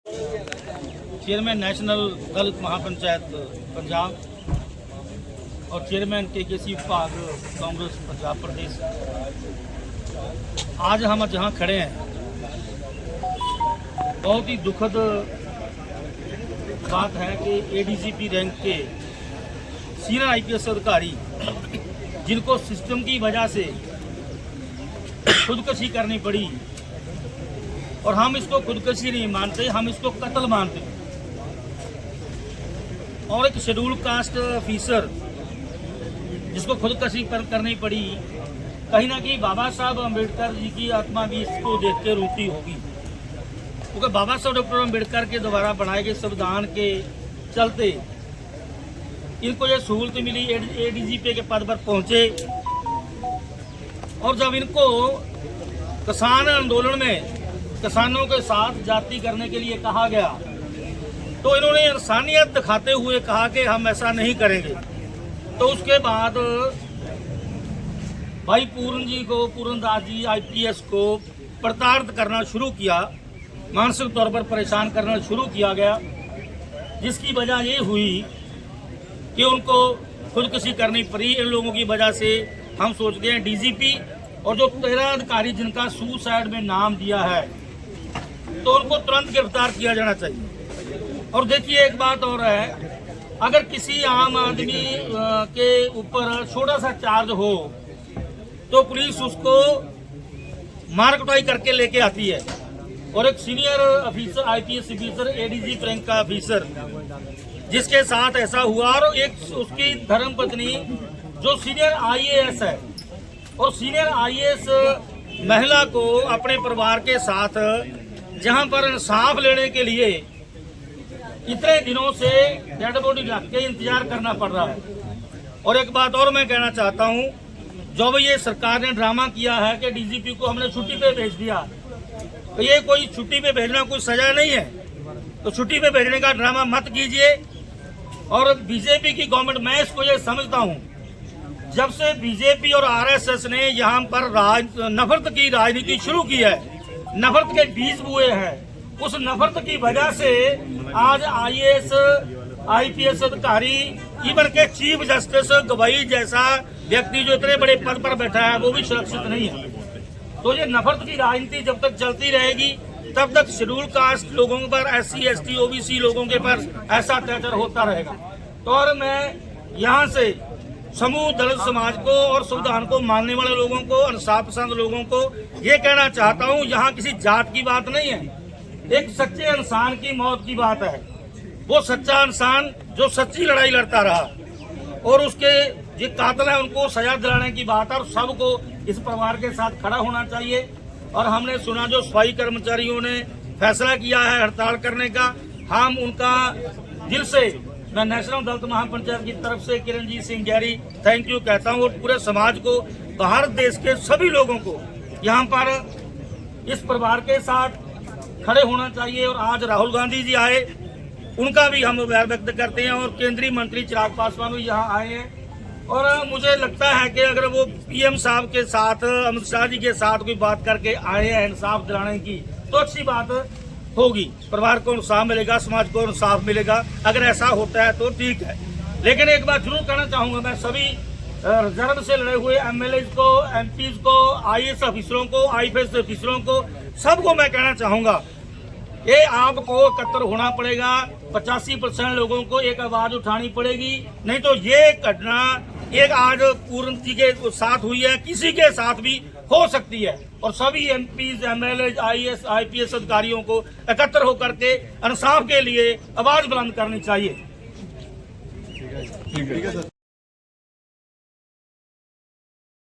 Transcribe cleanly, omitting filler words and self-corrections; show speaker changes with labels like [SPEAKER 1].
[SPEAKER 1] Chairman national दलित महापंचायत पंजाब और chairman KKC विभाग कांग्रेस पंजाब प्रदेश। आज हम जहां खड़े हैं बहुत ही दुखद बात है कि एडीजीपी रैंक के सीनियर आईपीएस अधिकारी जिनको सिस्टम की वजह से खुदकशी करनी पड़ी, और हम इसको खुदकशी नहीं मानते, हम इसको कत्ल मानते हैं। और एक शेड्यूल कास्ट ऑफिसर जिसको खुदकशी करनी पड़ी, कहीं ना कहीं बाबा साहब अम्बेडकर जी की आत्मा भी इसको देख के रोती होगी, क्योंकि बाबा साहब डॉक्टर अम्बेडकर के द्वारा बनाए गए संविधान के चलते इनको ये सहूलत मिली, एडीजीपी के पद पर पहुंचे। और जब इनको किसान आंदोलन में किसानों के साथ जाति करने के लिए कहा गया तो इन्होंने इंसानियत दिखाते हुए कहा कि हम ऐसा नहीं करेंगे। तो उसके बाद भाई पूरनदास जी आईपीएस को प्रताड़ित करना शुरू किया, मानसिक तौर पर परेशान करना शुरू किया गया, जिसकी वजह ये हुई कि उनको खुदकुशी करनी पड़ी। इन लोगों की वजह से हम सोचते हैं डीजीपी और जो 13 अधिकारी जिनका सुसाइड में नाम दिया है तो उनको तुरंत गिरफ्तार किया जाना चाहिए। और देखिए एक बात और है, अगर किसी आम आदमी के ऊपर छोटा सा चार्ज हो तो पुलिस उसको मार कुटाई करके लेके आती है। और एक senior officer IPS officer ADG rank का ऑफिसर जिसके साथ ऐसा हुआ, और एक उसकी धर्मपत्नी जो सीनियर आईएएस है, और सीनियर आईएएस महिला को अपने परिवार के साथ जहां पर इंसाफ लेने के लिए इतने दिनों से डेड बॉडी रख के इंतजार करना पड़ रहा है। और एक बात और मैं कहना चाहता हूं, जो ये सरकार ने ड्रामा किया है कि डीजीपी को हमने छुट्टी पे भेज दिया, तो ये कोई छुट्टी पे भेजना कोई सजा नहीं है। तो छुट्टी पे भेजने का ड्रामा मत कीजिए। और बीजेपी की गवर्नमेंट, मैं इसको ये समझता हूं, जब से बीजेपी और आरएसएस ने यहाँ पर नफरत की राजनीति शुरू की है, नफरत के बीज बोए हैं, उस नफरत की वजह से आज आईएएस आईपीएस अधिकारी, इवन के चीफ जस्टिस गवाई जैसा व्यक्ति जो इतने बड़े पद पर बैठा है वो भी सुरक्षित नहीं है। तो ये नफरत की राजनीति जब तक चलती रहेगी तब तक शेड्यूल कास्ट लोगों पर, एससी एसटी ओबीसी लोगों के पर ऐसा अत्याचार होता रहेगा। तो और मैं यहाँ से समूह दलित समाज को और संविधान को मानने वाले लोगों को, इंसाफ पसंद लोगों को ये कहना चाहता हूँ, यहाँ किसी जात की बात नहीं है, एक सच्चे इंसान की मौत की बात है। वो सच्चा इंसान जो सच्ची लड़ाई लड़ता रहा और उसके जो कातिल है उनको सजा दिलाने की बात है, और सबको इस परिवार के साथ खड़ा होना चाहिए। और हमने सुना जो सफाई कर्मचारियों ने फैसला किया है हड़ताल करने का, हम उनका दिल से, मैं नेशनल दलित महापंचायत की तरफ से Kiranjeet Singh Garry thank you कहता हूँ, और पूरे समाज को, भारत देश के सभी लोगों को यहाँ पर इस परिवार के साथ खड़े होना चाहिए। और आज राहुल गांधी जी आए, उनका भी हम आभार व्यक्त करते हैं, और केंद्रीय मंत्री चिराग पासवान भी यहाँ आए हैं। और मुझे लगता है कि अगर वो पीएम साहब के साथ, अमित शाह जी के साथ कोई बात करके आए हैं इंसाफ दिलाने की, तो अच्छी बात होगी, परिवार को इंसाफ मिलेगा, समाज को इंसाफ मिलेगा। अगर ऐसा होता है तो ठीक है। लेकिन एक बात जरूर कहना चाहूंगा, मैं सभी रिजर्व से लड़े हुए एमएलए को, एमपी को, आईएएस ऑफिसरों को, आईपीएस ऑफिसरों को, सबको मैं कहना चाहूंगा, ये आपको एकत्र होना पड़ेगा। 85% लोगों को एक आवाज उठानी पड़ेगी, नहीं तो ये घटना एक आज पूर्ण जी के साथ हुई है, किसी के साथ भी हो सकती है। और सभी एमपी, एमएलए, आईएएस, आईपीएस अधिकारियों को एकत्र होकर के इंसाफ के लिए आवाज बुलंद करनी चाहिए। ठीक है सर।